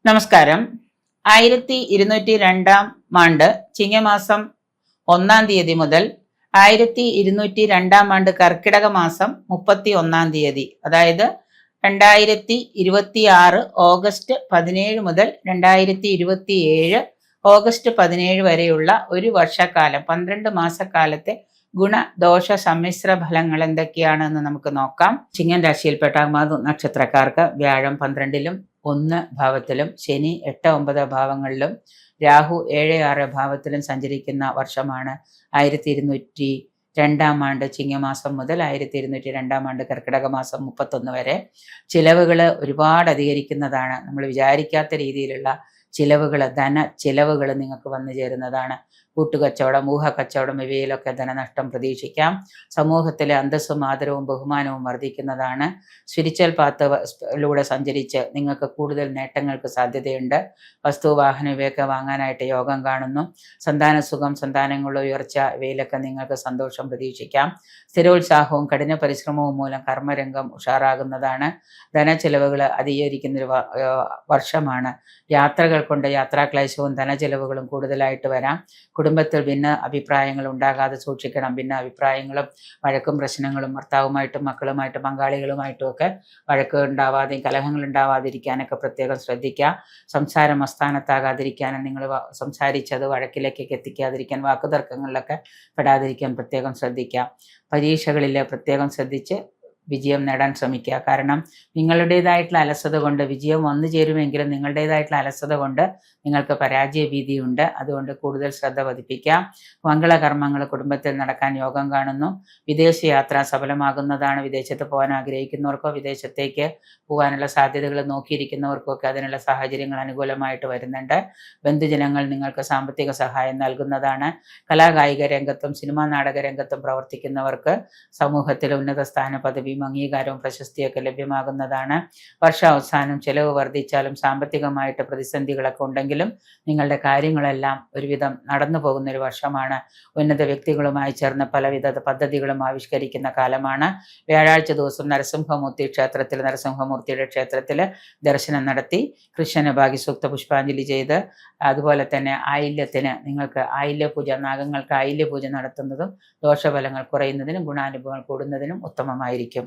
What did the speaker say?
നമസ്കാരം. 1202 ആണ്ട് ചിങ്ങമാസം 1 മുതൽ 1202 കർക്കിടക മാസം 31 അതായത് 2026 ഓഗസ്റ്റ് 17 മുതൽ 2027 ഓഗസ്റ്റ് 17 വരെയുള്ള ഒരു വർഷക്കാലം 12 മാസക്കാലത്തെ ഗുണദോഷ സമ്മിശ്ര ഫലങ്ങൾ എന്തൊക്കെയാണെന്ന് നമുക്ക് നോക്കാം. ചിങ്ങൻ രാശിയിൽപ്പെട്ട നക്ഷത്രക്കാർക്ക് വ്യാഴം 12-ലും 1 ഭാവത്തിലും ശനി 8-9 ഭാവങ്ങളിലും രാഹു 7-6 ഭാവത്തിലും സഞ്ചരിക്കുന്ന വർഷമാണ് 1202 ആണ്ട് ചിങ്ങമാസം മുതൽ 1202 ആണ്ട് കർക്കിടക മാസം 31 വരെ. ചിലവുകൾ ഒരുപാട് അധികരിക്കുന്നതാണ്. നമ്മൾ വിചാരിക്കാത്ത രീതിയിലുള്ള ചിലവുകൾ, ധന ചിലവുകൾ നിങ്ങൾക്ക് വന്നു ചേരുന്നതാണ്. കൂട്ടുകച്ചവടം, ഊഹക്കച്ചവടം ഇവയിലൊക്കെ ധനനഷ്ടം പ്രതീക്ഷിക്കാം. സമൂഹത്തിലെ അന്തസ്സും ആദരവും ബഹുമാനവും വർദ്ധിക്കുന്നതാണ്. സ്പിരിച്വൽ പാത്തിലൂടെ സഞ്ചരിച്ച് നിങ്ങൾക്ക് കൂടുതൽ നേട്ടങ്ങൾക്ക് സാധ്യതയുണ്ട്. വസ്തു, വാഹനം ഇവയൊക്കെ വാങ്ങാനായിട്ട് യോഗം കാണുന്നു. സന്താന സുഖം, സന്താനങ്ങളുടെ ഉയർച്ച ഇവയിലൊക്കെ നിങ്ങൾക്ക് സന്തോഷം പ്രതീക്ഷിക്കാം. സ്ഥിരോത്സാഹവും കഠിന പരിശ്രമവും മൂലം കർമ്മരംഗം ഉഷാറാകുന്നതാണ്. ധനച്ചിലവുകൾ അധികരിക്കുന്നൊരു വർഷമാണ്. യാത്രകൾ കൊണ്ട് യാത്രാക്ലേശവും ധനച്ചിലവുകളും കൂടുതലായിട്ട് വരാം. കുടുംബത്തിൽ ഭിന്ന അഭിപ്രായങ്ങൾ ഉണ്ടാകാതെ സൂക്ഷിക്കണം. ഭിന്ന അഭിപ്രായങ്ങളും വഴക്കും പ്രശ്നങ്ങളും ഭർത്താവുമായിട്ടും മക്കളുമായിട്ടും പങ്കാളികളുമായിട്ടും ഒക്കെ വഴക്ക് ഉണ്ടാവാതെയും കലഹങ്ങൾ ഉണ്ടാവാതിരിക്കാനൊക്കെ പ്രത്യേകം ശ്രദ്ധിക്കുക. സംസാരം അസ്ഥാനത്താകാതിരിക്കാനും നിങ്ങൾ സംസാരിച്ചത് വഴക്കിലേക്കൊക്കെ എത്തിക്കാതിരിക്കാൻ, വാക്കുതർക്കങ്ങളിലൊക്കെ പെടാതിരിക്കാൻ പ്രത്യേകം ശ്രദ്ധിക്കുക. പരീക്ഷകളിൽ പ്രത്യേകം ശ്രദ്ധിച്ച് വിജയം നേടാൻ ശ്രമിക്കുക. കാരണം നിങ്ങളുടേതായിട്ടുള്ള അലസത കൊണ്ട് വിജയം വന്നു ചേരുമെങ്കിലും നിങ്ങളുടേതായിട്ടുള്ള അലസത കൊണ്ട് നിങ്ങൾക്ക് പരാജയ ഭീതിയുണ്ട്. അതുകൊണ്ട് കൂടുതൽ ശ്രദ്ധ പതിപ്പിക്കാം. മംഗളകർമ്മങ്ങൾ കുടുംബത്തിൽ നടക്കാൻ യോഗം കാണുന്നു. വിദേശ യാത്ര സഫലമാകുന്നതാണ്. വിദേശത്ത് പോകാൻ ആഗ്രഹിക്കുന്നവർക്കോ വിദേശത്തേക്ക് പോകാനുള്ള സാധ്യതകൾ നോക്കിയിരിക്കുന്നവർക്കൊക്കെ അതിനുള്ള സാഹചര്യങ്ങൾ അനുകൂലമായിട്ട് വരുന്നുണ്ട്. ബന്ധുജനങ്ങൾ നിങ്ങൾക്ക് സാമ്പത്തിക സഹായം നൽകുന്നതാണ്. കലാകായിക രംഗത്തും സിനിമാ നാടക രംഗത്തും പ്രവർത്തിക്കുന്നവർക്ക് സമൂഹത്തിൽ ഉന്നത സ്ഥാന പദവിയും അംഗീകാരവും പ്രശസ്തിയൊക്കെ ലഭ്യമാകുന്നതാണ്. വർഷാവസാനം ചെലവ് വർദ്ധിച്ചാലും സാമ്പത്തികമായിട്ട് പ്രതിസന്ധികളൊക്കെ ഉണ്ടെങ്കിലും നിങ്ങളുടെ കാര്യങ്ങളെല്ലാം ഒരുവിധം നടന്നു പോകുന്ന ഒരു വർഷമാണ്. ഉന്നത വ്യക്തികളുമായി ചേർന്ന് പലവിധ പദ്ധതികളും ആവിഷ്കരിക്കുന്ന കാലമാണ്. വ്യാഴാഴ്ച ദിവസം നരസിംഹമൂർത്തിയുടെ ക്ഷേത്രത്തിൽ ദർശനം നടത്തി കൃഷ്ണന് ഭാഗ്യസൂക്ത പുഷ്പാഞ്ജലി ചെയ്ത് അതുപോലെ തന്നെ ആയില്യത്തിന് നിങ്ങൾക്ക് ആയില്യപൂജ, നാഗങ്ങൾക്ക് ആയില്യപൂജ നടത്തുന്നതും ദോഷഫലങ്ങൾ കുറയുന്നതിനും ഗുണാനുഭവങ്ങൾ കൂടുന്നതിനും ഉത്തമമായിരിക്കും.